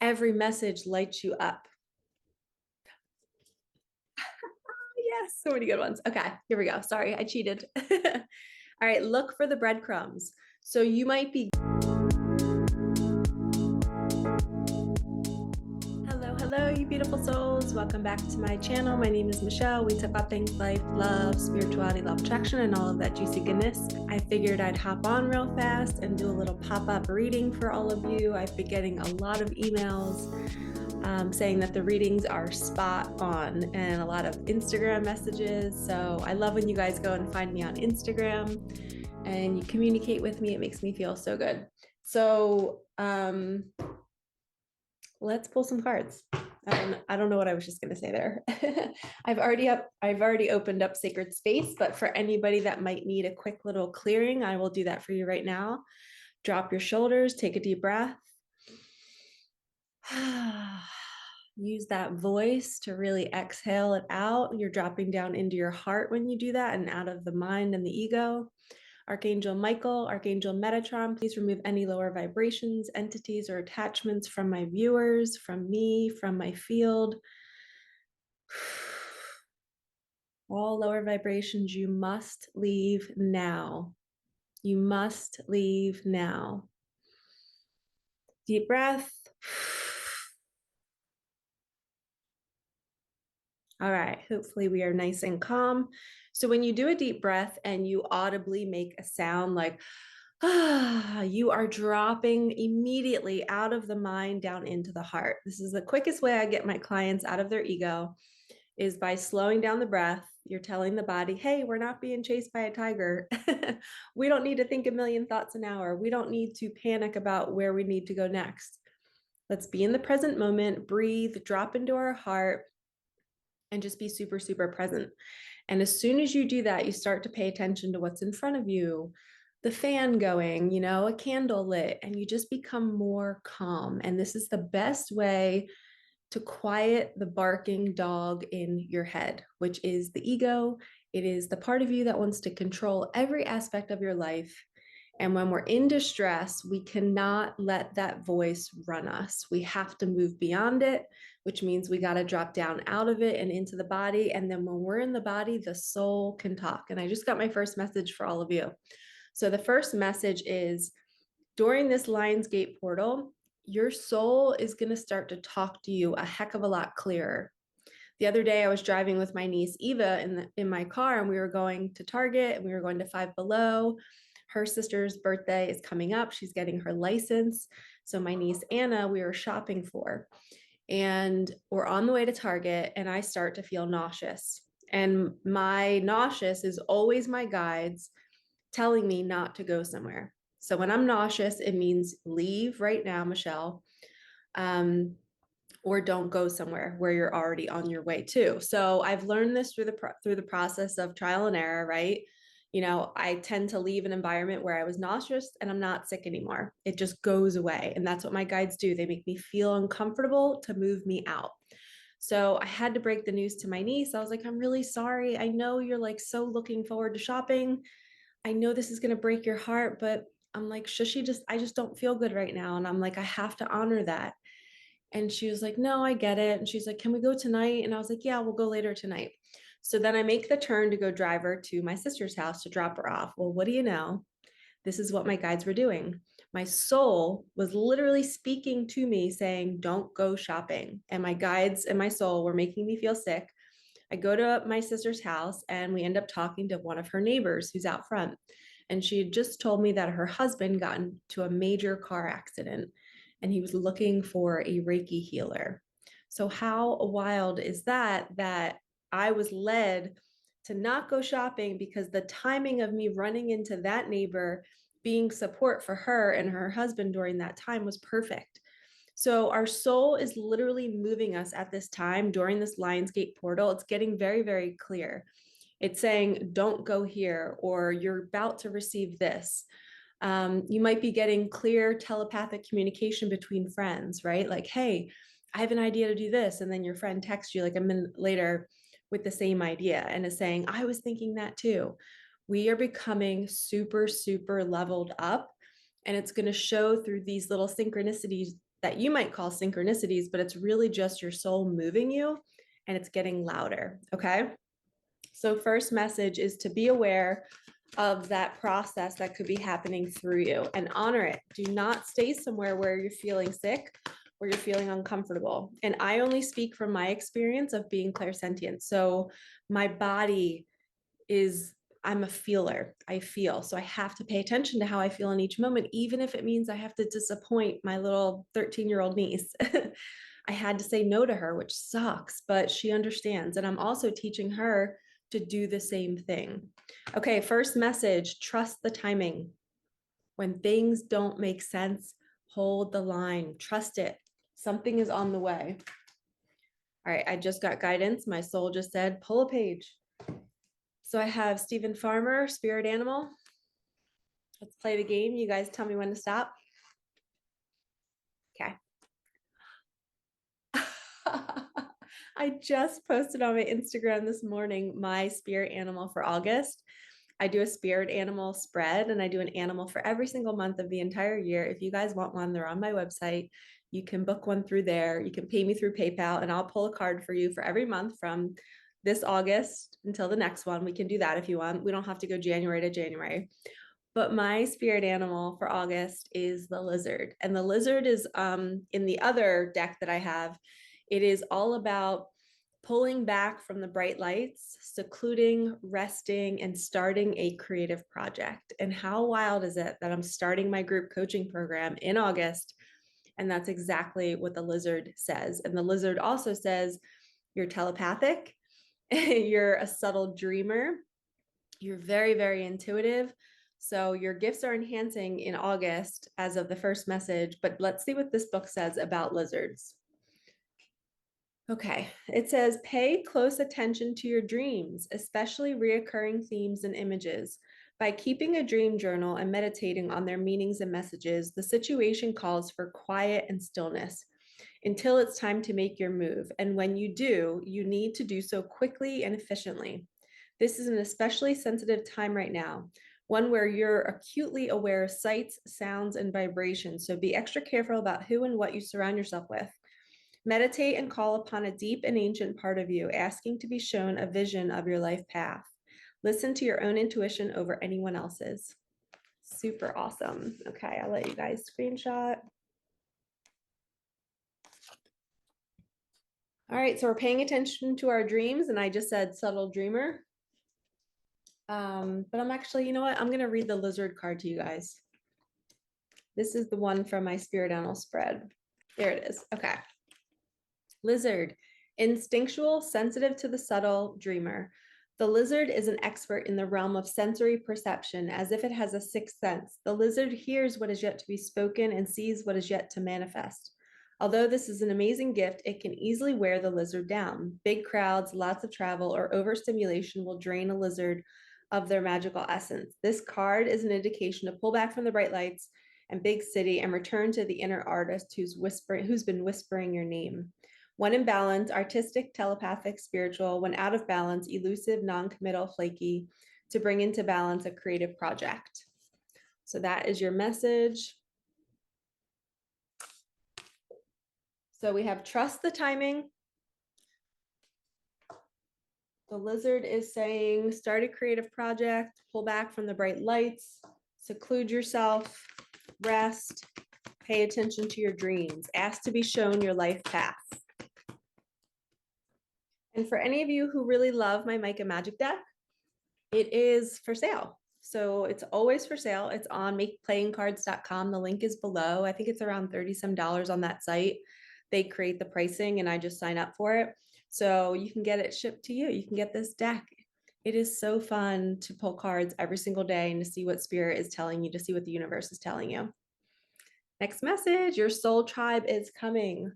every message lights you up. Yes, so many good ones. Okay, here we go. Sorry, I cheated. All right, look for the breadcrumbs. So you might be. Hello, you beautiful souls. Welcome back to my channel. My name is Michelle. We talk about things like love, spirituality, law of attraction, and all of that juicy goodness. I figured I'd hop on real fast and do a little pop-up reading for all of you. I've been getting a lot of emails saying that the readings are spot on, and a lot of Instagram messages. So I love when you guys go and find me on Instagram and you communicate with me. It makes me feel so good. So let's pull some cards. I don't know what I was just going to say there. I've already opened up Sacred Space, but for anybody that might need a quick little clearing, I will do that for you right now. Drop your shoulders, take a deep breath. Use that voice to really exhale it out. You're dropping down into your heart when you do that and out of the mind and the ego. Archangel Michael, Archangel Metatron, please remove any lower vibrations, entities, or attachments from my viewers, from me, from my field. All lower vibrations, you must leave now. You must leave now. Deep breath. All right, hopefully we are nice and calm. So when you do a deep breath and you audibly make a sound like, you are dropping immediately out of the mind down into the heart. This is the quickest way I get my clients out of their ego, is by slowing down the breath. You're telling the body, hey, we're not being chased by a tiger. We don't need to think a million thoughts an hour. We don't need to panic about where we need to go next. Let's be in the present moment, breathe, drop into our heart, and just be super, super present. And as soon as you do that, you start to pay attention to what's in front of you, the fan going, a candle lit, and you just become more calm. And this is the best way to quiet the barking dog in your head, which is the ego. It is the part of you that wants to control every aspect of your life. And when we're in distress, we cannot let that voice run us. We have to move beyond it, which means we got to drop down out of it and into the body. And then when we're in the body, the soul can talk. And I just got my first message for all of you. So the first message is, during this Lionsgate portal, your soul is going to start to talk to you a heck of a lot clearer. The other day I was driving with my niece Eva in my car, and we were going to Target and we were going to Five Below. Her sister's birthday is coming up. She's getting her license. So my niece Anna, we were shopping for, and we're on the way to Target, and I start to feel nauseous. And my nauseous is always my guides telling me not to go somewhere. So when I'm nauseous, it means leave right now, Michelle, or don't go somewhere where you're already on your way to. So I've learned this through the process of trial and error, right? I tend to leave an environment where I was nauseous and I'm not sick anymore. It just goes away. And that's what my guides do. They make me feel uncomfortable to move me out. So I had to break the news to my niece. I was like, I'm really sorry. I know you're like so looking forward to shopping. I know this is going to break your heart, but I'm like, I just don't feel good right now. And I'm like, I have to honor that. And she was like, no, I get it. And she's like, can we go tonight? And I was like, yeah, we'll go later tonight. So then I make the turn to go drive her to my sister's house to drop her off. Well, what do you know? This is what my guides were doing. My soul was literally speaking to me saying, don't go shopping. And my guides and my soul were making me feel sick. I go to my sister's house and we end up talking to one of her neighbors who's out front. And she had just told me that her husband got into a major car accident and he was looking for a Reiki healer. So how wild is that, that I was led to not go shopping because the timing of me running into that neighbor, being support for her and her husband during that time, was perfect. So our soul is literally moving us at this time during this Lionsgate portal. It's getting very, very clear. It's saying, don't go here, or you're about to receive this. You might be getting clear telepathic communication between friends, right? Like, hey, I have an idea to do this. And then your friend texts you like a minute later with the same idea and is saying, I was thinking that too. We are becoming super, super leveled up. And it's going to show through these little synchronicities that you might call synchronicities, but it's really just your soul moving you and it's getting louder. Okay. So, first message is to be aware of that process that could be happening through you and honor it. Do not stay somewhere where you're feeling sick or you're feeling uncomfortable. And I only speak from my experience of being clairsentient. So, my body is, I'm a feeler. I feel. So I have to pay attention to how I feel in each moment, even if it means I have to disappoint my little 13-year-old niece. I had to say no to her, which sucks, but she understands. And I'm also teaching her to do the same thing. Okay, first message, trust the timing. When things don't make sense, hold the line, trust it. Something is on the way. All right, I just got guidance. My soul just said, pull a page. So I have Stephen Farmer, spirit animal. Let's play the game. You guys tell me when to stop. Okay. I just posted on my Instagram this morning my spirit animal for August. I do a spirit animal spread and I do an animal for every single month of the entire year. If you guys want one, they're on my website. You can book one through there. You can pay me through PayPal and I'll pull a card for you for every month from this August until the next one. We can do that if you want. We don't have to go January to January. But my spirit animal for August is the lizard. And the lizard is in the other deck that I have. It is all about pulling back from the bright lights, secluding, resting, and starting a creative project. And how wild is it that I'm starting my group coaching program in August? And that's exactly what the lizard says. And the lizard also says you're telepathic, you're a subtle dreamer, you're very, very intuitive. So your gifts are enhancing in August as of the first message, but let's see what this book says about lizards. Okay, it says pay close attention to your dreams, especially reoccurring themes and images. By keeping a dream journal and meditating on their meanings and messages, the situation calls for quiet and stillness until it's time to make your move. And when you do, you need to do so quickly and efficiently. This is an especially sensitive time right now, one where you're acutely aware of sights, sounds, and vibrations. So be extra careful about who and what you surround yourself with. Meditate and call upon a deep and ancient part of you, asking to be shown a vision of your life path. Listen to your own intuition over anyone else's. Super awesome. Okay, I'll let you guys screenshot. All right, so we're paying attention to our dreams, and I just said subtle dreamer. But I'm actually, you know what? I'm going to read the lizard card to you guys. This is the one from my spirit animal spread. There it is. Okay. Lizard, instinctual, sensitive to the subtle, dreamer. The lizard is an expert in the realm of sensory perception, as if it has a sixth sense. The lizard hears what is yet to be spoken and sees what is yet to manifest. Although this is an amazing gift, it can easily wear the lizard down. Big crowds, lots of travel, or overstimulation will drain a lizard of their magical essence. This card is an indication to pull back from the bright lights and big city and return to the inner artist who's been whispering your name. When in balance, artistic, telepathic, spiritual. When out of balance, elusive, non-committal, flaky, to bring into balance a creative project. So that is your message. So we have trust the timing. The lizard is saying start a creative project, pull back from the bright lights, seclude yourself, rest, pay attention to your dreams, ask to be shown your life path. And for any of you who really love my Micah Magic deck, it is for sale. So it's always for sale. It's on makeplayingcards.com. The link is below. I think it's around $30 some on that site. They create the pricing and I just sign up for it. So you can get it shipped to you. You can get this deck. It is so fun to pull cards every single day and to see what spirit is telling you, to see what the universe is telling you. Next message, your soul tribe is coming.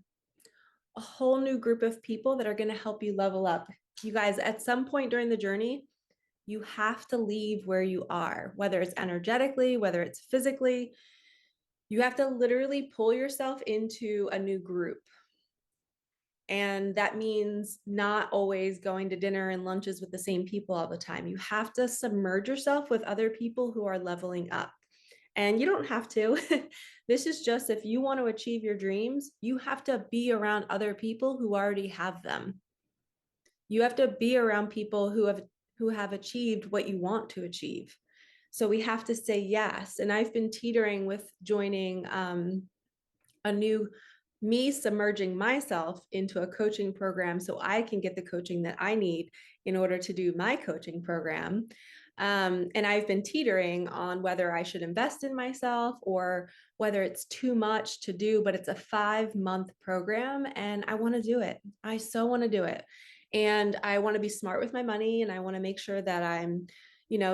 A whole new group of people that are going to help you level up. You guys, at some point during the journey, you have to leave where you are, whether it's energetically, whether it's physically. You have to literally pull yourself into a new group. And that means not always going to dinner and lunches with the same people all the time. You have to submerge yourself with other people who are leveling up. And you don't have to. This is just if you want to achieve your dreams, you have to be around other people who already have them. You have to be around people who have achieved what you want to achieve. So we have to say yes. And I've been teetering with joining a new me submerging myself into a coaching program so I can get the coaching that I need in order to do my coaching program. And I've been teetering on whether I should invest in myself or whether it's too much to do, but it's a 5-month program and I want to do it. I so want to do it. And I want to be smart with my money and I want to make sure that I'm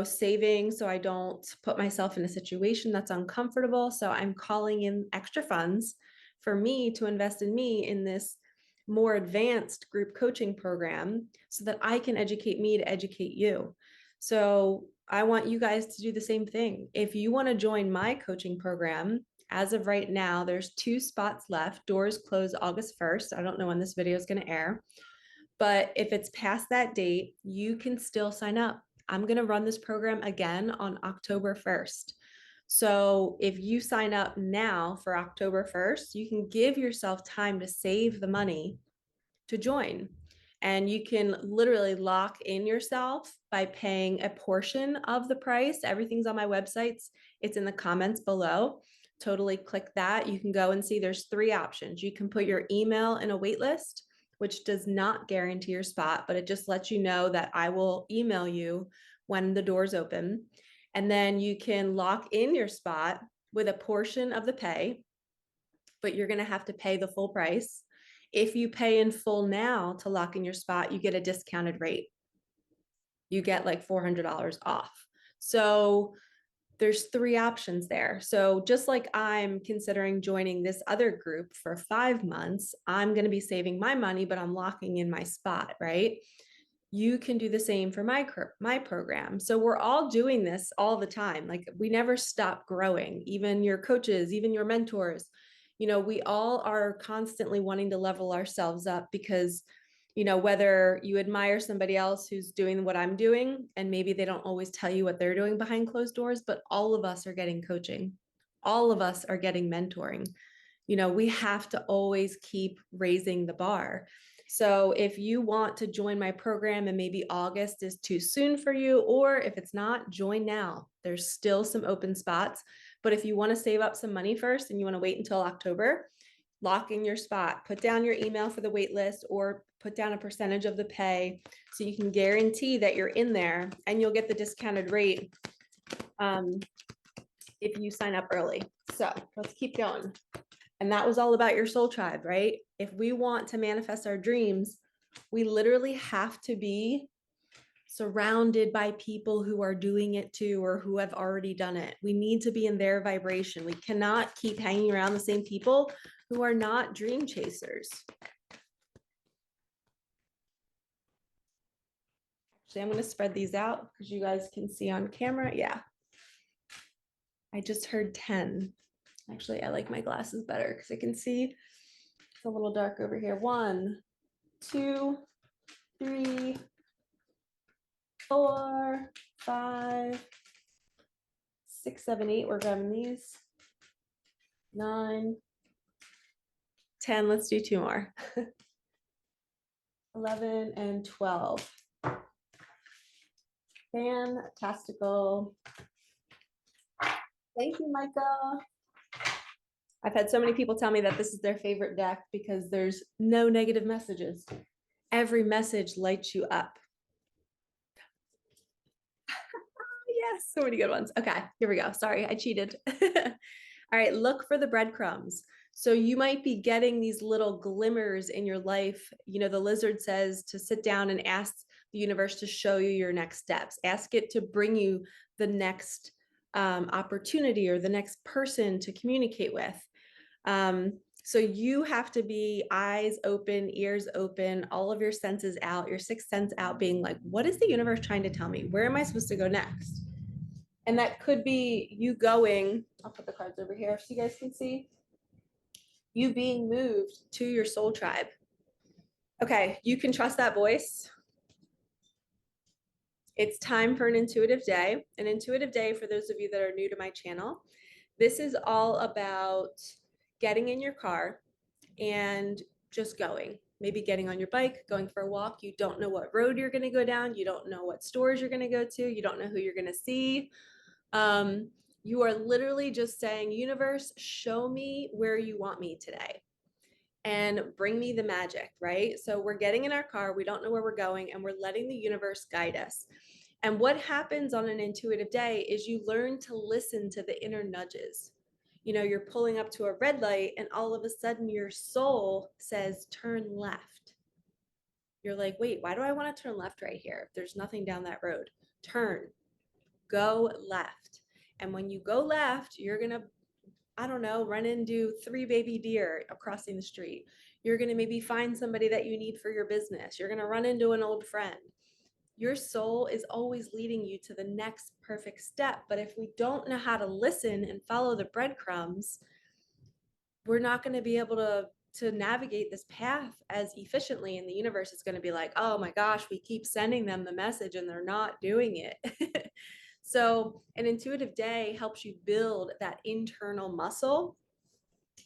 saving so I don't put myself in a situation that's uncomfortable. So I'm calling in extra funds for me to invest in me in this more advanced group coaching program so that I can educate me to educate you. So I want you guys to do the same thing. If you want to join my coaching program, as of right now, there's 2 spots left. Doors close August 1st. I don't know when this video is going to air, but if it's past that date, you can still sign up. I'm going to run this program again on October 1st. So if you sign up now for October 1st, you can give yourself time to save the money to join. And you can literally lock in yourself by paying a portion of the price. Everything's on my websites. It's in the comments below. Totally click that. You can go and see there's 3 options. You can put your email in a wait list, which does not guarantee your spot, but it just lets you know that I will email you when the doors open. And then you can lock in your spot with a portion of the pay, but you're going to have to pay the full price. If you pay in full now to lock in your spot, you get a discounted rate. You get like $400 off. So there's 3 options there. So just like I'm considering joining this other group for 5 months, I'm going to be saving my money, but I'm locking in my spot, right? You can do the same for my program. So we're all doing this all the time. Like we never stop growing, even your coaches, even your mentors. We all are constantly wanting to level ourselves up because, whether you admire somebody else who's doing what I'm doing, and maybe they don't always tell you what they're doing behind closed doors, but all of us are getting coaching. All of us are getting mentoring. We have to always keep raising the bar. So if you want to join my program and maybe August is too soon for you, or if it's not, join now. There's still some open spots. But if you want to save up some money first and you want to wait until October, lock in your spot, put down your email for the wait list or put down a percentage of the pay so you can guarantee that you're in there and you'll get the discounted rate if you sign up early. So let's keep going. And that was all about your soul tribe, right? If we want to manifest our dreams, we literally have to be surrounded by people who are doing it too or who have already done it. We need to be in their vibration. We cannot keep hanging around the same people who are not dream chasers. Actually, I'm going to spread these out because you guys can see on camera. Yeah. I just heard 10. Actually, I like my glasses better because I can see it's a little dark over here. 1, 2, 3, 4, 5, 6, 7, 8. We're grabbing these. 9, 10. Let's do 2 more. 11 and 12. Fantastical. Thank you, Micah. I've had so many people tell me that this is their favorite deck because there's no negative messages. Every message lights you up. Yes, so many good ones. Okay, here we go. Sorry, I cheated. All right, look for the breadcrumbs. So you might be getting these little glimmers in your life. The lizard says to sit down and ask the universe to show you your next steps. Ask it to bring you the next opportunity or the next person to communicate with. So you have to be eyes open, ears open, all of your senses out, your 6th sense out, being like, what is the universe trying to tell me? Where am I supposed to go next? And that could be you going, I'll put the cards over here so you guys can see, you being moved to your soul tribe. Okay, you can trust that voice. It's time for an intuitive day. An intuitive day, for those of you that are new to my channel, This is all about getting in your car and just going. Maybe getting on your bike, going for a walk. You don't know what road you're going to go down. You don't know what stores you're going to go to. You don't know who you're going to see. Um, you are literally just saying, universe, show me where you want me today and bring me the magic, right? So we're getting in our car, we don't know where we're going, and we're letting the universe guide us. And what happens on an intuitive day is you learn to listen to the inner nudges. You know, you're pulling up to a red light, and all of a sudden your soul says, turn left. You're like, wait, why do I want to turn left right here? There's nothing down that road. Turn, go left. And when you go left, you're going to, I don't know, run into 3 baby deer crossing the street. You're going to maybe find somebody that you need for your business. You're going to run into an old friend. Your soul is always leading you to the next perfect step. But if we don't know how to listen and follow the breadcrumbs, we're not going to be able to navigate this path as efficiently, and the universe is going to be like, oh my gosh, we keep sending them the message and they're not doing it. So an intuitive day helps you build that internal muscle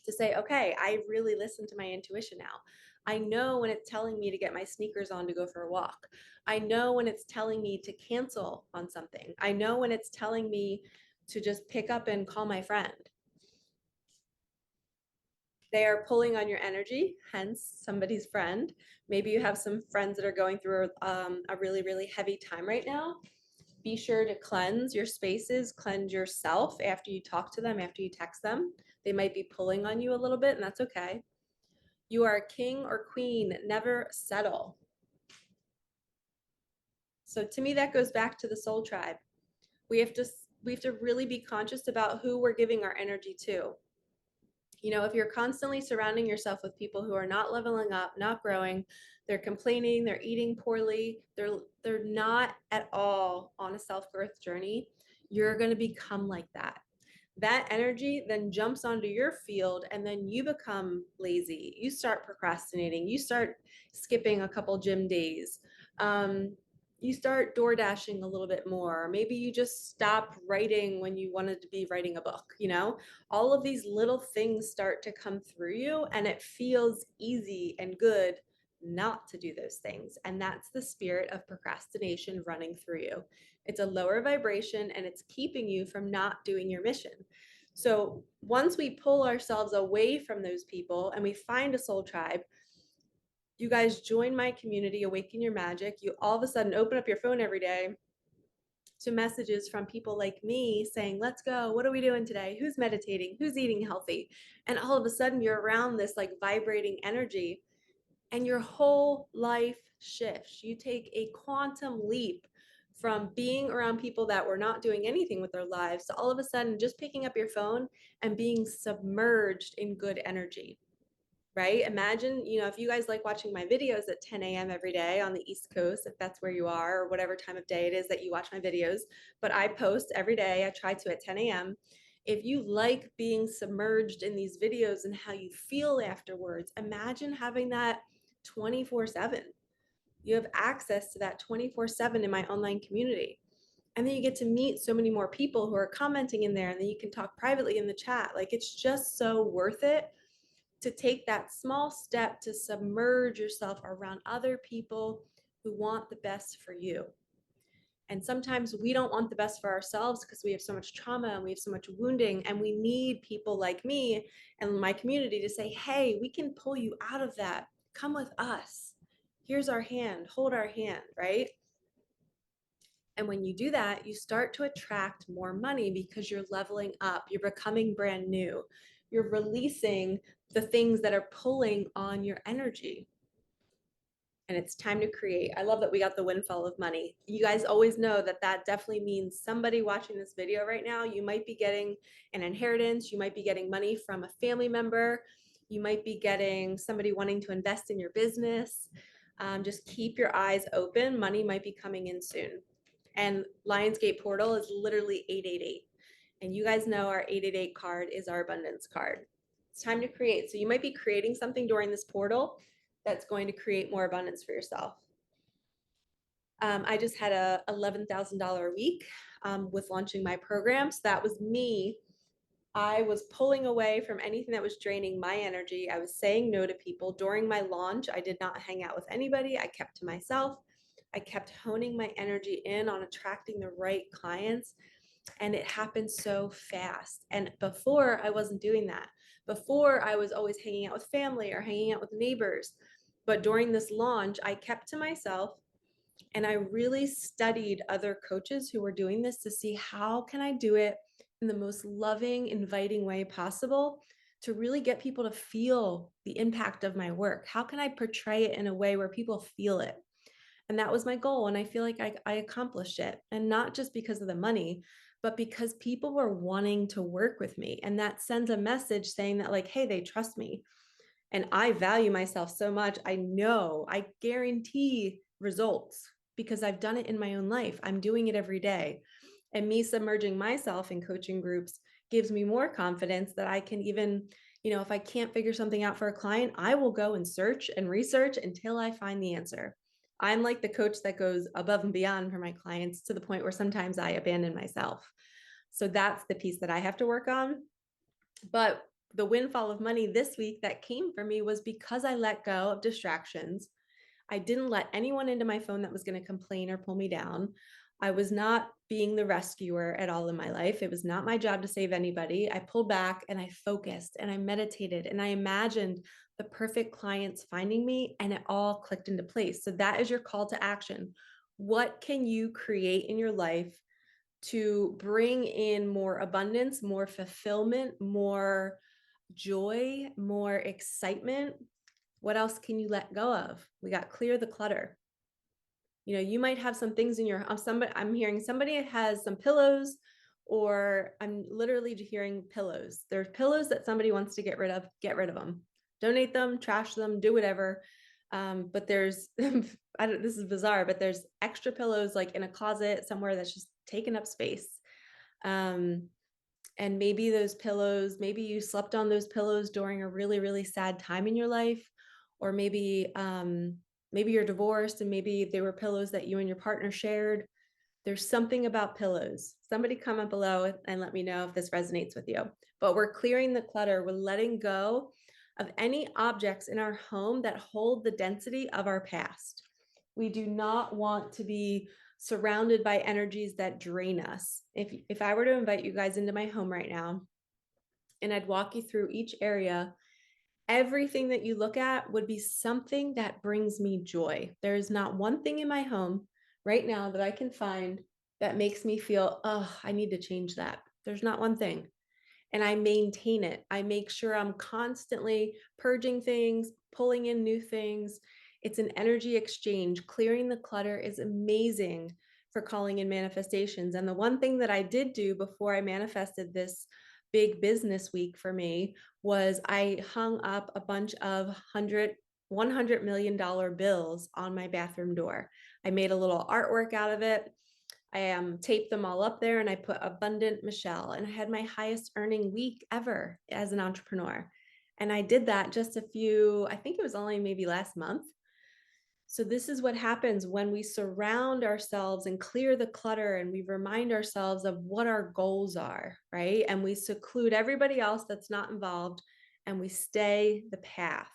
to say, okay, I really listen to my intuition now. I know when it's telling me to get my sneakers on to go for a walk. I know when it's telling me to cancel on something. I know when it's telling me to just pick up and call my friend. They are pulling on your energy, hence somebody's friend. Maybe you have some friends that are going through a really, really heavy time right now. Be sure to cleanse your spaces, cleanse yourself after you talk to them, after you text them. They might be pulling on you a little bit, and that's okay. You are a king or queen, never settle. So to me, that goes back to the soul tribe. We have to really be conscious about who we're giving our energy to. You know, if you're constantly surrounding yourself with people who are not leveling up, not growing, they're complaining, they're eating poorly, they're not at all on a self-growth journey, you're going to become like that. That energy then jumps onto your field, and then you become lazy. You start procrastinating. You start skipping a couple gym days. You start door dashing a little bit more. Maybe you just stop writing when you wanted to be writing a book. You know, all of these little things start to come through you, and it feels easy and good not to do those things. And that's the spirit of procrastination running through you. It's a lower vibration, and it's keeping you from not doing your mission. So once we pull ourselves away from those people and we find a soul tribe, you guys join my community, Awaken Your Magic. You all of a sudden open up your phone every day to messages from people like me saying, let's go. What are we doing today? Who's meditating? Who's eating healthy? And all of a sudden you're around this like vibrating energy, and your whole life shifts. You take a quantum leap from being around people that were not doing anything with their lives to all of a sudden just picking up your phone and being submerged in good energy. Right? Imagine, you know, if you guys like watching my videos at 10 a.m. every day on the East Coast, if that's where you are, or whatever time of day it is that you watch my videos, but I post every day. I try to at 10 a.m. If you like being submerged in these videos and how you feel afterwards, imagine having that 24/7. You have access to that 24/7 in my online community. And then you get to meet so many more people who are commenting in there, and then you can talk privately in the chat. Like, it's just so worth it to take that small step to submerge yourself around other people who want the best for you. And sometimes we don't want the best for ourselves because we have so much trauma and we have so much wounding, and we need people like me and my community to say, hey, we can pull you out of that. Come with us. Here's our hand, hold our hand, right? And when you do that, you start to attract more money because you're leveling up, you're becoming brand new, you're releasing the things that are pulling on your energy. And it's time to create. I love that we got the windfall of money. You guys always know that that definitely means somebody watching this video right now, you might be getting an inheritance, you might be getting money from a family member, you might be getting somebody wanting to invest in your business. Just keep your eyes open. Money might be coming in soon. And Lionsgate Portal is literally 888. And you guys know our 888 card is our abundance card. It's time to create. So you might be creating something during this portal that's going to create more abundance for yourself. I just had a $11,000 week with launching my program. So that was me I was pulling away from anything that was draining my energy. I was saying no to people. During my launch, I did not hang out with anybody. I kept to myself. I kept honing my energy in on attracting the right clients. And it happened so fast. And before, I wasn't doing that. Before, I was always hanging out with family or hanging out with neighbors. But during this launch, I kept to myself and I really studied other coaches who were doing this to see how can I do it in the most loving, inviting way possible to really get people to feel the impact of my work. How can I portray it in a way where people feel it? And that was my goal. And I feel like I accomplished it. And not just because of the money, but because people were wanting to work with me. And that sends a message saying that, like, hey, they trust me. And I value myself so much. I know, I guarantee results because I've done it in my own life. I'm doing it every day. And me submerging myself in coaching groups gives me more confidence that I can even, if I can't figure something out for a client, I will go and search and research until I find the answer. I'm like the coach that goes above and beyond for my clients to the point where sometimes I abandon myself. So that's the piece that I have to work on. But the windfall of money this week that came for me was because I let go of distractions. I didn't let anyone into my phone that was going to complain or pull me down. I was not being the rescuer at all in my life. It was not my job to save anybody. I pulled back and I focused and I meditated and I imagined the perfect clients finding me, and it all clicked into place. So that is your call to action. What can you create in your life to bring in more abundance, more fulfillment, more joy, more excitement? What else can you let go of? We got clear the clutter. You might have some things in your I'm hearing somebody has some pillows, or I'm literally hearing pillows. There's pillows that somebody wants to get rid of them. Donate them, trash them, do whatever. But there's this is bizarre, but there's extra pillows like in a closet somewhere that's just taking up space. And maybe those pillows, maybe you slept on those pillows during a really, really sad time in your life, or maybe you're divorced and maybe they were pillows that you and your partner shared. There's something about pillows. Somebody comment below and let me know if this resonates with you. But we're clearing the clutter. We're letting go of any objects in our home that hold the density of our past. We do not want to be surrounded by energies that drain us. If I were to invite you guys into my home right now and I'd walk you through each area, everything that you look at would be something that brings me joy. There is not one thing in my home right now that I can find that makes me feel, oh, I need to change that. There's not one thing. And I maintain it. I make sure I'm constantly purging things, pulling in new things. It's an energy exchange. Clearing the clutter is amazing for calling in manifestations. And the one thing that I did do before I manifested this big business week for me was I hung up a bunch of $100 million bills on my bathroom door. I made a little artwork out of it. I taped them all up there and I put Abundant Michelle, and I had my highest earning week ever as an entrepreneur. And I did that just I think it was only maybe last month. So this is what happens when we surround ourselves and clear the clutter and we remind ourselves of what our goals are, right? And we seclude everybody else that's not involved and we stay the path.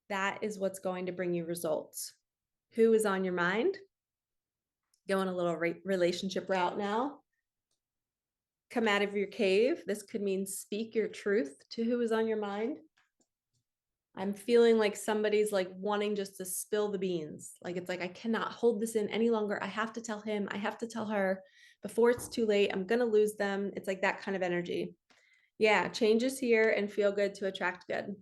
That is what's going to bring you results. Who is on your mind? Going a little relationship route now. Come out of your cave. This could mean speak your truth to who is on your mind. I'm feeling like somebody's like wanting just to spill the beans. Like it's like, I cannot hold this in any longer. I have to tell him, I have to tell her before it's too late. I'm going to lose them. It's like that kind of energy. Yeah, change is here and feel good to attract good.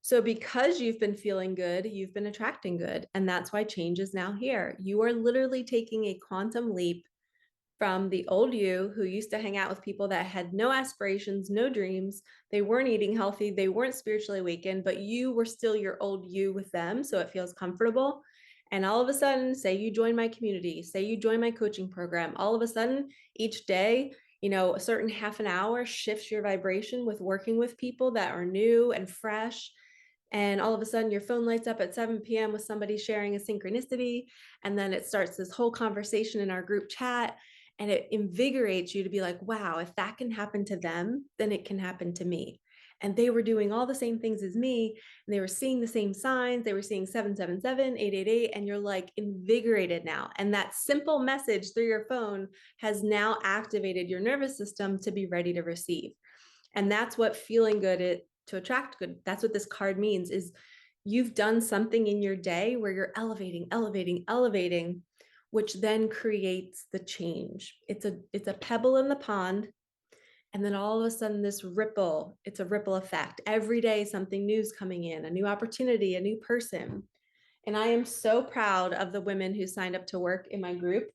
So because you've been feeling good, you've been attracting good. And that's why change is now here. You are literally taking a quantum leap from the old you who used to hang out with people that had no aspirations, no dreams. They weren't eating healthy. They weren't spiritually awakened, but you were still your old you with them. So it feels comfortable. And all of a sudden, say you join my community, say you join my coaching program, all of a sudden, each day, a certain half an hour shifts your vibration with working with people that are new and fresh. And all of a sudden your phone lights up at 7 p.m. with somebody sharing a synchronicity. And then it starts this whole conversation in our group chat. And it invigorates you to be like, wow, if that can happen to them, then it can happen to me. And they were doing all the same things as me, and they were seeing the same signs. They were seeing 777, 888, and you're like invigorated now. And that simple message through your phone has now activated your nervous system to be ready to receive. And that's what feeling good to attract good. That's what this card means, is you've done something in your day where you're elevating, elevating, elevating, which then creates the change. It's a pebble in the pond. And then all of a sudden, this ripple, it's a ripple effect. Every day, something new is coming in, a new opportunity, a new person. And I am so proud of the women who signed up to work in my group,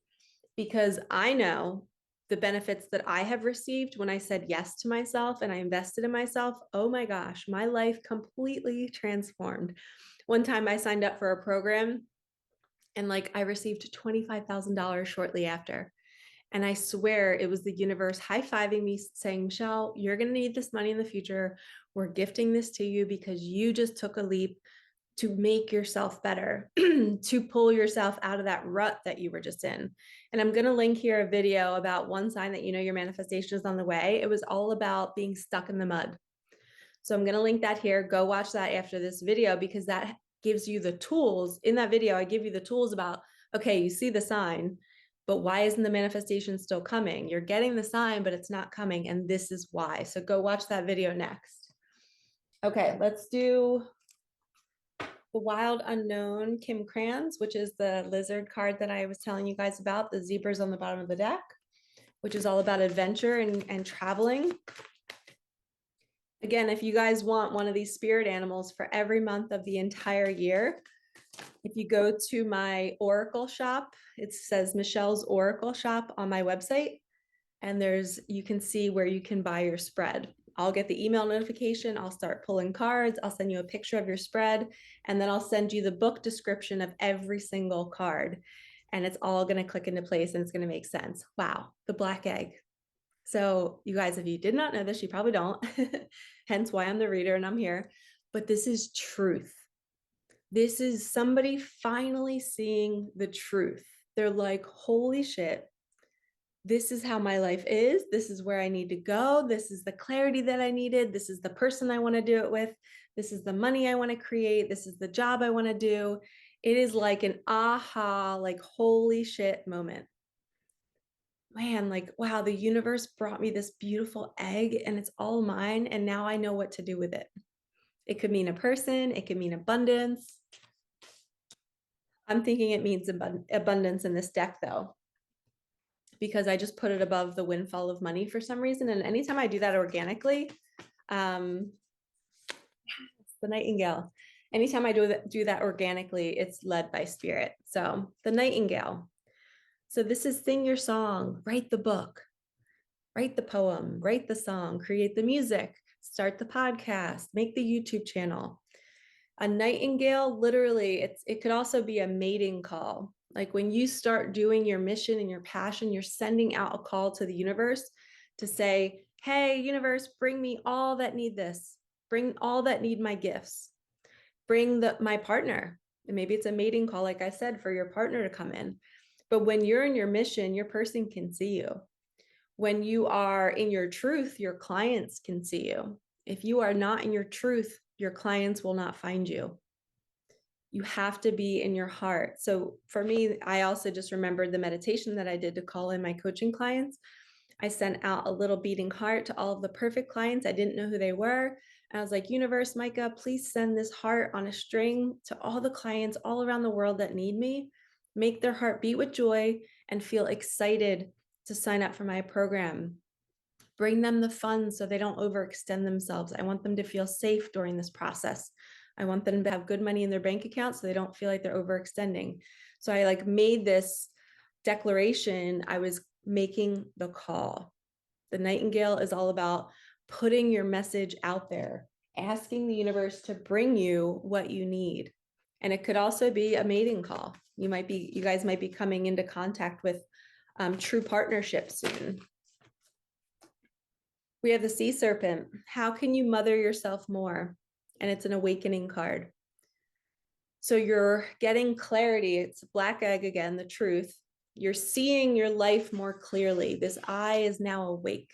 because I know the benefits that I have received when I said yes to myself and I invested in myself. Oh my gosh, my life completely transformed. One time I signed up for a program and I received $25,000 shortly after. And I swear it was the universe high-fiving me saying, Michelle, you're going to need this money in the future. We're gifting this to you because you just took a leap to make yourself better, to pull yourself out of that rut that you were just in. And I'm going to link here a video about one sign that you know your manifestation is on the way. It was all about being stuck in the mud. So I'm going to link that here. Go watch that after this video, because that gives you the tools. In that video, I give you the tools about, okay, you see the sign, but why isn't the manifestation still coming? You're getting the sign, but it's not coming. And this is why. So go watch that video next. Okay, let's do the Wild Unknown Kim Kranz, which is the lizard card that I was telling you guys about. The zebra's on the bottom of the deck, which is all about adventure and traveling. Again, if you guys want one of these spirit animals for every month of the entire year, if you go to my Oracle shop, it says Michelle's Oracle shop on my website, and you can see where you can buy your spread. I'll get the email notification. I'll start pulling cards. I'll send you a picture of your spread, and then I'll send you the book description of every single card. And it's all going to click into place and it's going to make sense. Wow, the black egg. So you guys, if you did not know this, you probably don't, hence why I'm the reader and I'm here. But this is truth. This is somebody finally seeing the truth. They're like, holy shit, this is how my life is. This is where I need to go. This is the clarity that I needed. This is the person I want to do it with. This is the money I want to create. This is the job I want to do. It is like an aha, like holy shit moment. Man, like, wow, the universe brought me this beautiful egg and it's all mine. And now I know what to do with it. It could mean a person, it could mean abundance. I'm thinking it means abundance in this deck, though, because I just put it above the windfall of money for some reason. And anytime I do that organically, it's the nightingale. Anytime I do that organically, it's led by spirit. So the nightingale. So this is sing your song, write the book, write the poem, write the song, create the music, start the podcast, make the YouTube channel. A nightingale, literally, it could also be a mating call. Like when you start doing your mission and your passion, you're sending out a call to the universe to say, hey, universe, bring me all that need this. Bring all that need my gifts. Bring my partner. And maybe it's a mating call, like I said, for your partner to come in. But when you're in your mission, your person can see you. When you are in your truth, your clients can see you. If you are not in your truth, your clients will not find you. You have to be in your heart. So for me, I also just remembered the meditation that I did to call in my coaching clients. I sent out a little beating heart to all of the perfect clients. I didn't know who they were. And I was like, universe, Micah, please send this heart on a string to all the clients all around the world that need me. Make their heart beat with joy and feel excited to sign up for my program. Bring them the funds so they don't overextend themselves. I want them to feel safe during this process. I want them to have good money in their bank account so they don't feel like they're overextending. So I made this declaration. I was making the call. The nightingale is all about putting your message out there, asking the universe to bring you what you need. And it could also be a mating call. You guys might be coming into contact with true partnerships soon. We have the sea serpent. How can you mother yourself more? And it's an awakening card. So you're getting clarity. It's black egg again, the truth. You're seeing your life more clearly. This eye is now awake,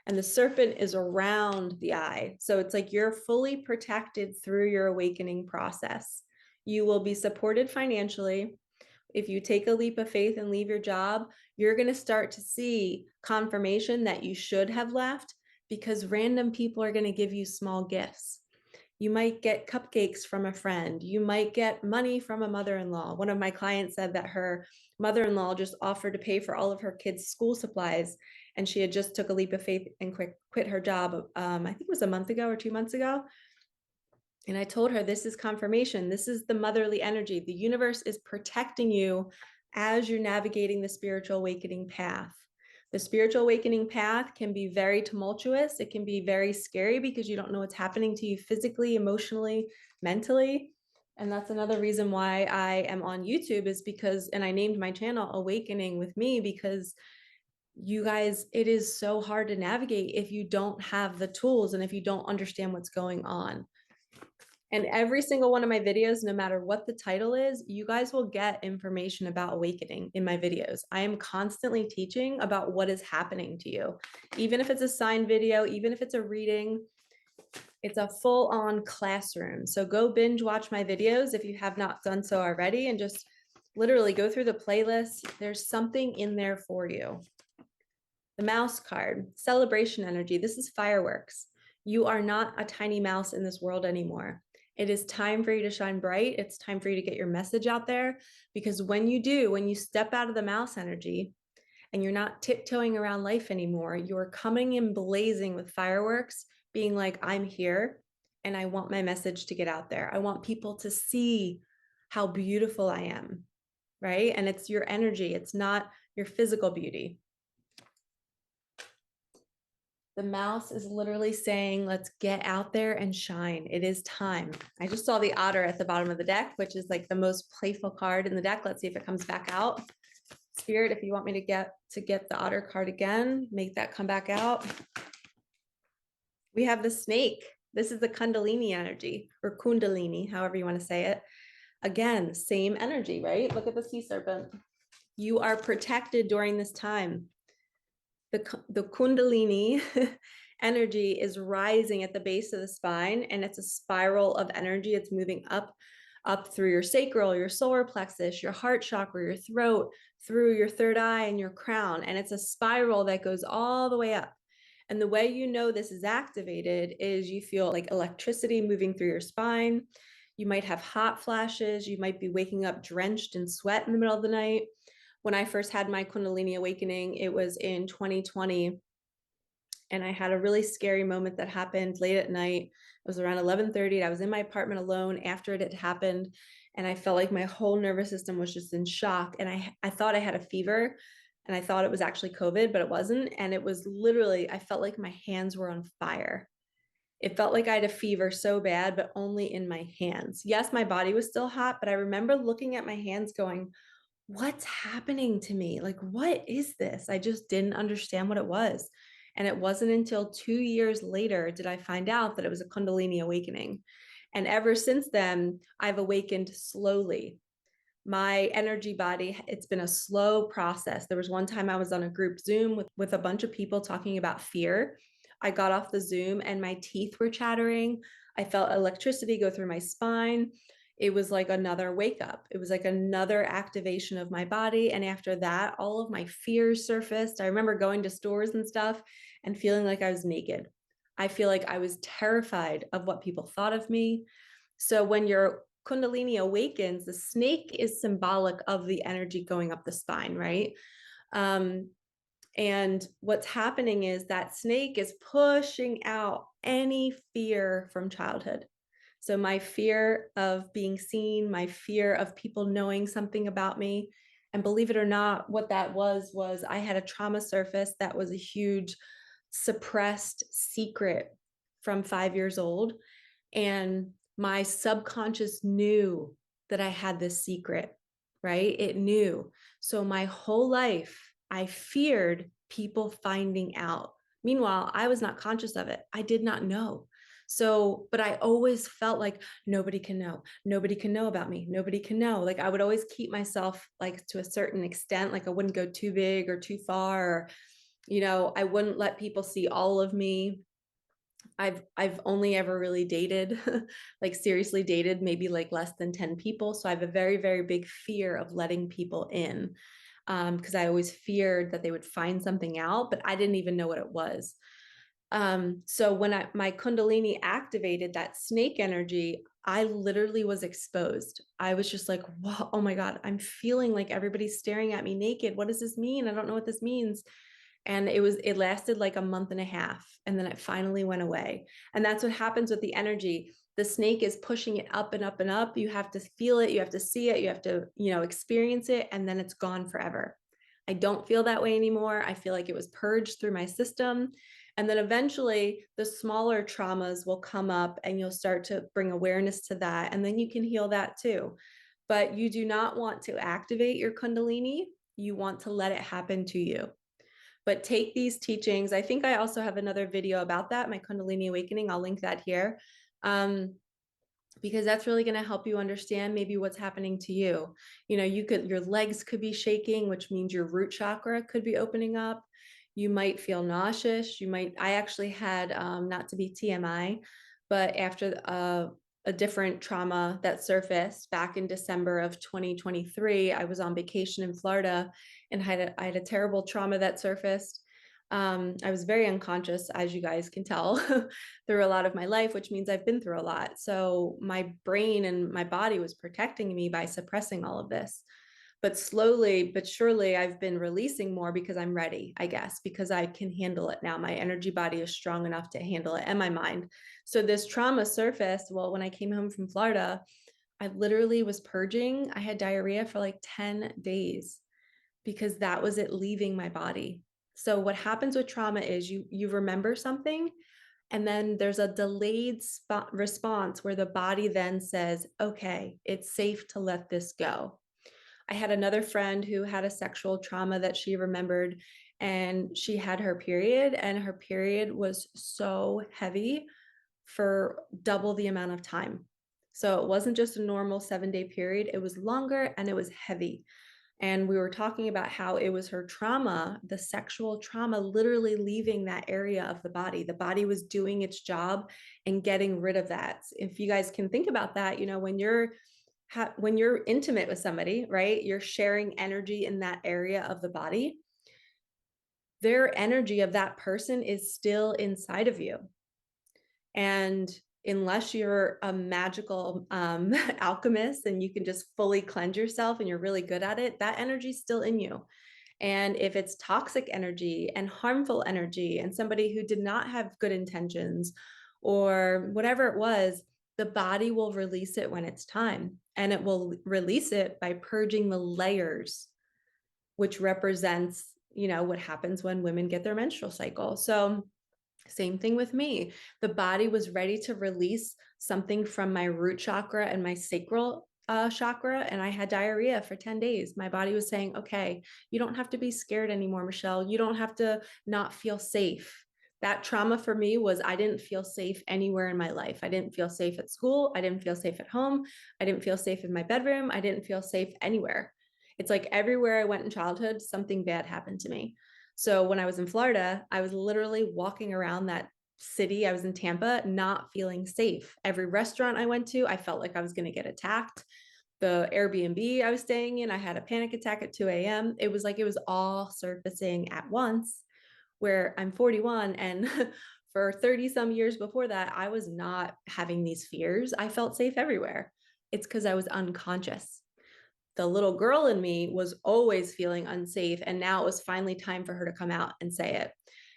and the serpent is around the eye. So it's like you're fully protected through your awakening process. You will be supported financially. If you take a leap of faith and leave your job, you're going to start to see confirmation that you should have left, because random people are going to give you small gifts. You might get cupcakes from a friend. You might get money from a mother-in-law. One of my clients said that her mother-in-law just offered to pay for all of her kids' school supplies, and she had just took a leap of faith and quit her job. I think it was a month ago or 2 months ago. And I told her, this is confirmation. This is the motherly energy. The universe is protecting you as you're navigating the spiritual awakening path. The spiritual awakening path can be very tumultuous. It can be very scary because you don't know what's happening to you physically, emotionally, mentally. And that's another reason why I am on YouTube, is because, and I named my channel Awakening with Me, because you guys, it is so hard to navigate if you don't have the tools and if you don't understand what's going on. And every single one of my videos, no matter what the title is, you guys will get information about awakening in my videos. I am constantly teaching about what is happening to you. Even if it's a signed video, even if it's a reading, it's a full-on classroom. So go binge watch my videos if you have not done so already, and just literally go through the playlist. There's something in there for you. The mouse card, celebration energy. This is fireworks. You are not a tiny mouse in this world anymore. It is time for you to shine bright. It's time for you to get your message out there, because when you do, when you step out of the mouse energy and you're not tiptoeing around life anymore, you're coming in blazing with fireworks, being like, I'm here and I want my message to get out there. I want people to see how beautiful I am, right? And it's your energy. It's not your physical beauty. The mouse is literally saying, let's get out there and shine. It is time. I just saw the otter at the bottom of the deck, which is like the most playful card in the deck. Let's see if it comes back out. Spirit, if you want me to get the otter card again, make that come back out. We have the snake. This is the Kundalini energy, or Kundalini, however you want to say it. Again, same energy, right? Look at the sea serpent. You are protected during this time. The Kundalini energy is rising at the base of the spine, and it's a spiral of energy. It's moving up through your sacral, your solar plexus, your heart chakra, your throat, through your third eye and your crown. And it's a spiral that goes all the way up. And the way you know this is activated is you feel like electricity moving through your spine. You might have hot flashes. You might be waking up drenched in sweat in the middle of the night. When I first had my Kundalini awakening, it was in 2020. And I had a really scary moment that happened late at night. It was around 11:30. I was in my apartment alone after it had happened. And I felt like my whole nervous system was just in shock. And I thought I had a fever, and I thought it was actually COVID, but it wasn't. And it was literally, I felt like my hands were on fire. It felt like I had a fever so bad, but only in my hands. Yes, my body was still hot, but I remember looking at my hands going, what's happening to me? Like, what is this? I just didn't understand what it was. And it wasn't until 2 years later did I find out that it was a Kundalini awakening. And ever since then, I've awakened slowly. My energy body, it's been a slow process. There was one time I was on a group Zoom with a bunch of people talking about fear. I got off the Zoom and my teeth were chattering. I felt electricity go through my spine. It was like another wake up. It was like another activation of my body. And after that, all of my fears surfaced. I remember going to stores and stuff and feeling like I was naked. I feel like I was terrified of what people thought of me. So when your Kundalini awakens, the snake is symbolic of the energy going up the spine, right? And what's happening is that snake is pushing out any fear from childhood. So my fear of being seen, my fear of people knowing something about me. And believe it or not, what that was I had a trauma surface that was a huge suppressed secret from 5 years old. And my subconscious knew that I had this secret, right? It knew. So my whole life, I feared people finding out. Meanwhile, I was not conscious of it. I did not know. So, but I always felt like nobody can know. Nobody can know about me. Nobody can know. Like I would always keep myself like to a certain extent, like I wouldn't go too big or too far, or, I wouldn't let people see all of me. I've only ever really dated, like seriously dated maybe like less than 10 people. So I have a very, very big fear of letting people in, because I always feared that they would find something out, but I didn't even know what it was. So when my Kundalini activated that snake energy, I literally was exposed. I was just like, wow, oh my God, I'm feeling like everybody's staring at me naked. What does this mean? I don't know what this means. And it lasted like a month and a half. And then it finally went away. And that's what happens with the energy. The snake is pushing it up and up and up. You have to feel it. You have to see it. You have to, experience it. And then it's gone forever. I don't feel that way anymore. I feel like it was purged through my system. And then eventually the smaller traumas will come up and you'll start to bring awareness to that. And then you can heal that too. But you do not want to activate your Kundalini. You want to let it happen to you. But take these teachings. I think I also have another video about that, my Kundalini Awakening. I'll link that here. Because that's really going to help you understand maybe what's happening to you. Your legs could be shaking, which means your root chakra could be opening up. You might feel nauseous. I actually had, not to be TMI, but after a different trauma that surfaced back in December of 2023, I was on vacation in Florida and I had a terrible trauma that surfaced. I was very unconscious, as you guys can tell, through a lot of my life, which means I've been through a lot. So my brain and my body was protecting me by suppressing all of this. But slowly but surely, I've been releasing more because I'm ready, I guess, because I can handle it now. My energy body is strong enough to handle it, and my mind. So this trauma surfaced. Well, when I came home from Florida, I literally was purging. I had diarrhea for like 10 days because that was it leaving my body. So what happens with trauma is you remember something, and then there's a delayed response where the body then says, okay, it's safe to let this go. I had another friend who had a sexual trauma that she remembered, and she had her period, and her period was so heavy for double the amount of time. So it wasn't just a normal 7-day period, it was longer and it was heavy. And we were talking about how it was her trauma, the sexual trauma, literally leaving that area of the body. The body was doing its job and getting rid of that. If you guys can think about that, when you're intimate with somebody, right? You're sharing energy in that area of the body. Their energy of that person is still inside of you. And unless you're a magical alchemist and you can just fully cleanse yourself and you're really good at it, that energy's still in you. And if it's toxic energy and harmful energy and somebody who did not have good intentions or whatever it was, the body will release it when it's time. And it will release it by purging the layers, which represents, what happens when women get their menstrual cycle. So same thing with me. The body was ready to release something from my root chakra and my sacral chakra, and I had diarrhea for 10 days. My body was saying, okay, you don't have to be scared anymore, Michelle. You don't have to not feel safe. That trauma for me was I didn't feel safe anywhere in my life. I didn't feel safe at school. I didn't feel safe at home. I didn't feel safe in my bedroom. I didn't feel safe anywhere. It's like everywhere I went in childhood, something bad happened to me. So when I was in Florida, I was literally walking around that city. I was in Tampa, not feeling safe. Every restaurant I went to, I felt like I was going to get attacked. The Airbnb I was staying in, I had a panic attack at 2 a.m. It was like it was all surfacing at once, where I'm 41 and for 30 some years before that, I was not having these fears. I felt safe everywhere. It's because I was unconscious. The little girl in me was always feeling unsafe. And now it was finally time for her to come out and say it.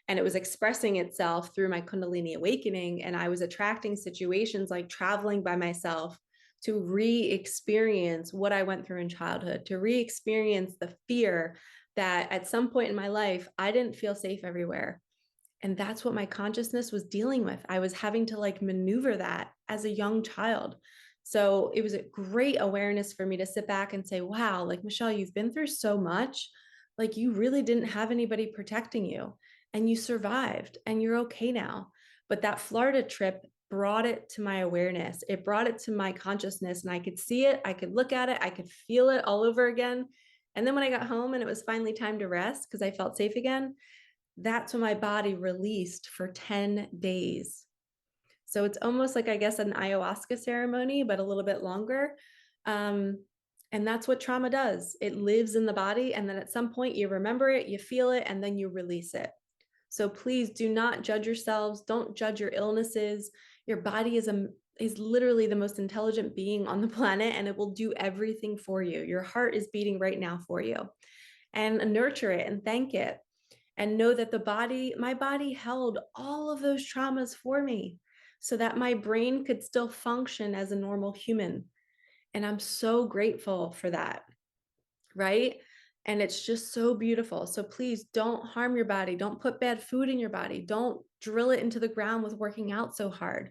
And it was expressing itself through my Kundalini awakening. And I was attracting situations like traveling by myself to re-experience what I went through in childhood, to re-experience the fear that at some point in my life, I didn't feel safe everywhere. And that's what my consciousness was dealing with. I was having to like maneuver that as a young child. So it was a great awareness for me to sit back and say, wow, like Michelle, you've been through so much. Like you really didn't have anybody protecting you and you survived and you're okay now. But that Florida trip brought it to my awareness. It brought it to my consciousness, and I could see it, I could look at it, I could feel it all over again. And then when I got home and it was finally time to rest because I felt safe again, that's when my body released for 10 days. So it's almost like, I guess, an ayahuasca ceremony, but a little bit longer. Um, and that's what trauma does. It lives in the body. And then at some point you remember it, you feel it, and then you release it. So please do not judge yourselves. Don't judge your illnesses. Your body is literally the most intelligent being on the planet, and it will do everything for you. Your heart is beating right now for you. And nurture it and thank it. And know that my body held all of those traumas for me so that my brain could still function as a normal human. And I'm so grateful for that, right? And it's just so beautiful. So please don't harm your body. Don't put bad food in your body. Don't drill it into the ground with working out so hard.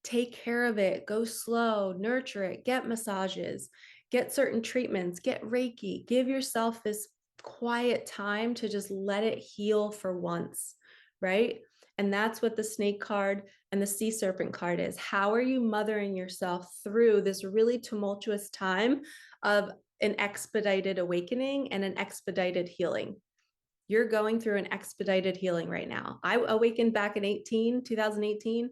Take care of it. Go slow, nurture it, get massages, get certain treatments, get Reiki. Give yourself this quiet time to just let it heal for once, right? And that's what the snake card and the sea serpent card is. How are you mothering yourself through this really tumultuous time of an expedited awakening and an expedited healing? You're going through an expedited healing right now. I awakened back in 2018,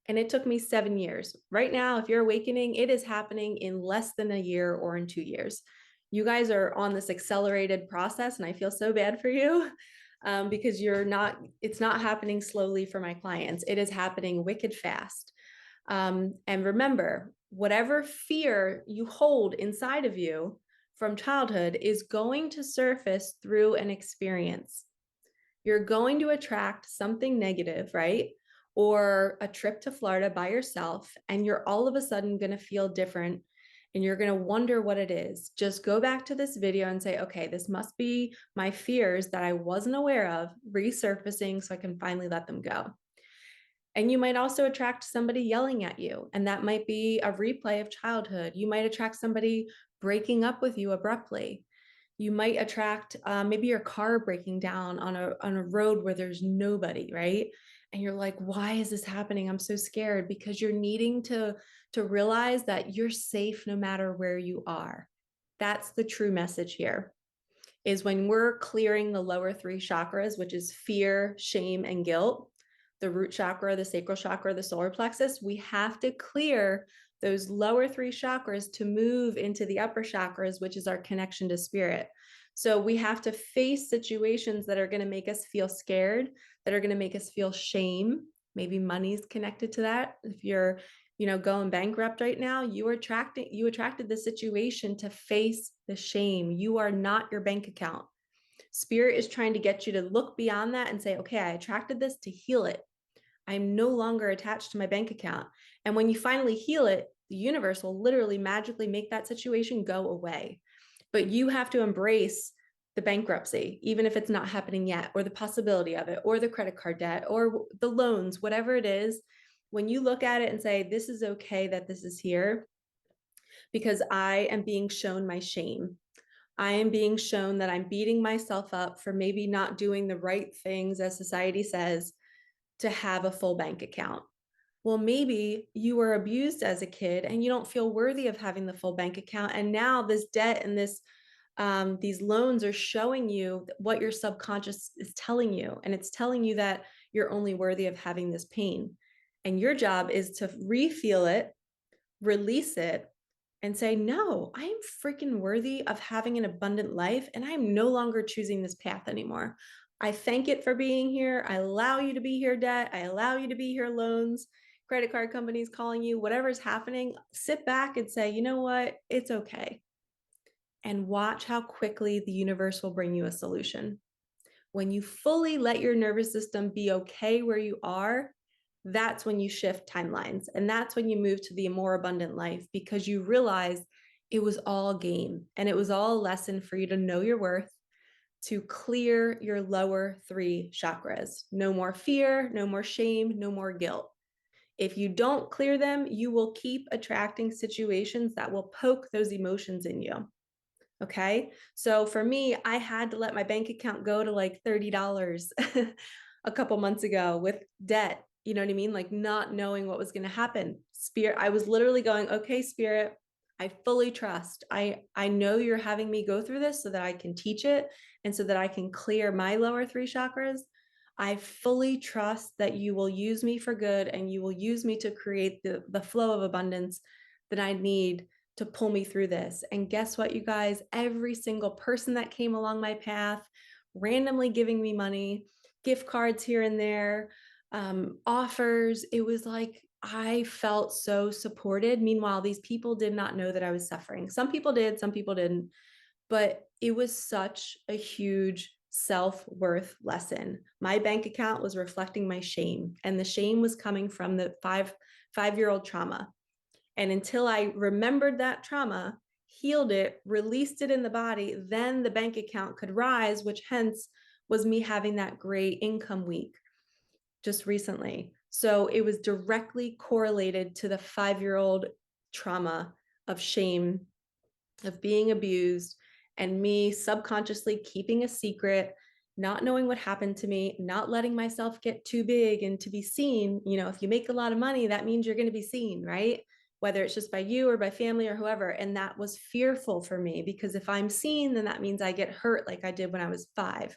and it took me 7 years. Right now, if you're awakening, it is happening in less than a year or in 2 years. You guys are on this accelerated process, and I feel so bad for you because it's not happening slowly for my clients. It is happening wicked fast. And remember, whatever fear you hold inside of you from childhood is going to surface through an experience. You're going to attract something negative, right? Or a trip to Florida by yourself, and you're all of a sudden going to feel different and you're going to wonder what it is. Just go back to this video and say, okay, this must be my fears that I wasn't aware of resurfacing so I can finally let them go. And you might also attract somebody yelling at you, and that might be a replay of childhood. You might attract somebody breaking up with you abruptly. You might attract maybe your car breaking down on a road where there's nobody, right? And you're like, why is this happening? I'm so scared, because you're needing to realize that you're safe no matter where you are. That's the true message here, is when we're clearing the lower three chakras, which is fear, shame, and guilt, the root chakra, the sacral chakra, the solar plexus, we have to clear those lower three chakras to move into the upper chakras, which is our connection to spirit. So we have to face situations that are going to make us feel scared, that are going to make us feel shame. Maybe money's connected to that. If you're, going bankrupt right now, you attracted the situation to face the shame. You are not your bank account. Spirit is trying to get you to look beyond that and say, okay, I attracted this to heal it. I'm no longer attached to my bank account. And when you finally heal it, the universe will literally magically make that situation go away. But you have to embrace the bankruptcy, even if it's not happening yet, or the possibility of it, or the credit card debt, or the loans, whatever it is. When you look at it and say, this is okay that this is here, because I am being shown my shame. I am being shown that I'm beating myself up for maybe not doing the right things, as society says, to have a full bank account. Well, maybe you were abused as a kid and you don't feel worthy of having the full bank account. And now this debt and these loans are showing you what your subconscious is telling you. And it's telling you that you're only worthy of having this pain. And your job is to re-feel it, release it, and say, no, I am freaking worthy of having an abundant life, and I am no longer choosing this path anymore. I thank it for being here. I allow you to be here, debt. I allow you to be here, loans, credit card companies calling you, whatever's happening. Sit back and say, you know what? It's okay. And watch how quickly the universe will bring you a solution. When you fully let your nervous system be okay where you are, that's when you shift timelines. And that's when you move to the more abundant life, because you realize it was all game and it was all a lesson for you to know your worth, to clear your lower three chakras. No more fear, no more shame, no more guilt. If you don't clear them, you will keep attracting situations that will poke those emotions in you. Okay. So for me, I had to let my bank account go to like $30 a couple months ago with debt. You know what I mean? Like not knowing what was going to happen. Spirit, I was literally going, okay, Spirit, I fully trust. I know you're having me go through this so that I can teach it and so that I can clear my lower three chakras. I fully trust that you will use me for good and you will use me to create the flow of abundance that I need to pull me through this. And guess what, you guys? Every single person that came along my path, randomly giving me money, gift cards here and there, offers. It was like I felt so supported. Meanwhile, these people did not know that I was suffering. Some people did, some people didn't. But it was such a huge self-worth lesson. My bank account was reflecting my shame, and the shame was coming from the five-year-old trauma. And until I remembered that trauma, healed it, released it in the body, then the bank account could rise, which hence was me having that great income week just recently. So it was directly correlated to the 5-year-old trauma of shame, of being abused, and me subconsciously keeping a secret, not knowing what happened to me, not letting myself get too big and to be seen. You know, if you make a lot of money, that means you're going to be seen, right? Whether it's just by you or by family or whoever. And that was fearful for me because if I'm seen, then that means I get hurt like I did when I was 5.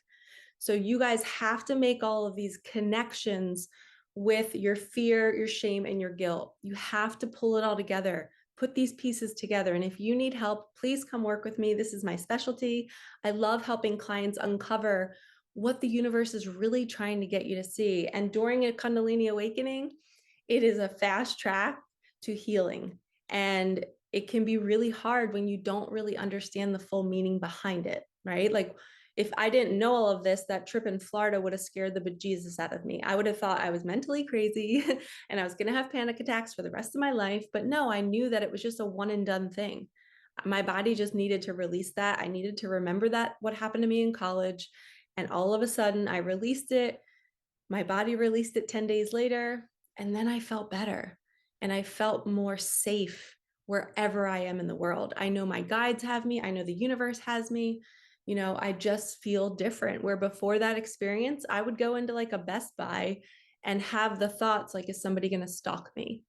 So you guys have to make all of these connections with your fear, your shame, and your guilt. You have to pull it all together, put these pieces together. And if you need help, please come work with me. This is my specialty. I love helping clients uncover what the universe is really trying to get you to see. And during a Kundalini awakening, it is a fast track to healing. And it can be really hard when you don't really understand the full meaning behind it, right? Like if I didn't know all of this, that trip in Florida would have scared the bejesus out of me. I would have thought I was mentally crazy and I was going to have panic attacks for the rest of my life. But no, I knew that it was just a one and done thing. My body just needed to release that. I needed to remember that what happened to me in college. And all of a sudden, I released it. My body released it 10 days later. And then I felt better and I felt more safe wherever I am in the world. I know my guides have me. I know the universe has me. You know, I just feel different. Where before that experience, I would go into like a Best Buy and have the thoughts like, is somebody going to stalk me?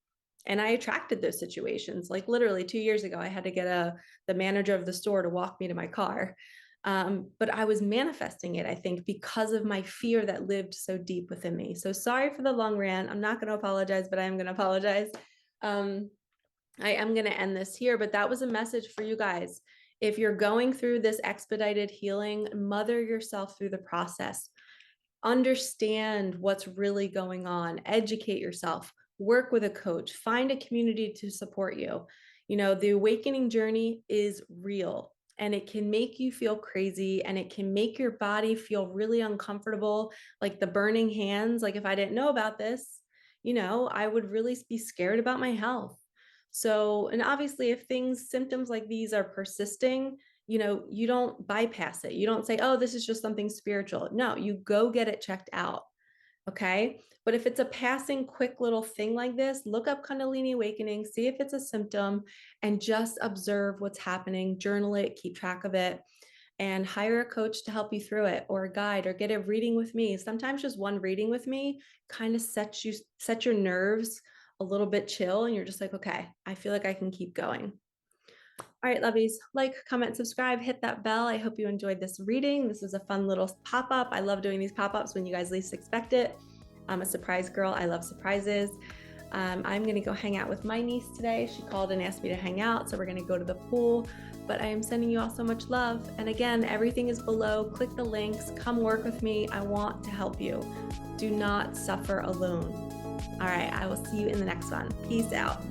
And I attracted those situations. Like literally 2 years ago, I had to get the manager of the store to walk me to my car. But I was manifesting it, I think, because of my fear that lived so deep within me. So sorry for the long rant. I'm not going to apologize, but I am going to apologize. I am going to end this here, but that was a message for you guys. If you're going through this expedited healing, mother yourself through the process. Understand what's really going on, educate yourself, work with a coach, find a community to support you. You know, the awakening journey is real and it can make you feel crazy and it can make your body feel really uncomfortable, like the burning hands. Like if I didn't know about this, you know, I would really be scared about my health. So, and obviously, if symptoms like these are persisting, you know, you don't bypass it. You don't say, oh, this is just something spiritual. No, you go get it checked out. Okay. But if it's a passing quick little thing like this, look up Kundalini Awakening, see if it's a symptom, and just observe what's happening, journal it, keep track of it, and hire a coach to help you through it or a guide or get a reading with me. Sometimes just one reading with me kind of set your nerves a little bit chill and you're just like, okay, I feel like I can keep going. All right, lovies, like, comment, subscribe, hit that bell. I hope you enjoyed this reading. This was a fun little pop-up. I love doing these pop-ups when you guys least expect it. I'm a surprise girl. I love surprises. I'm going to go hang out with my niece today. She called and asked me to hang out, so we're going to go to the pool. But I am sending you all so much love. And again, everything is below. Click the links. Come work with me. I want to help you. Do not suffer alone. All right, I will see you in the next one. Peace out.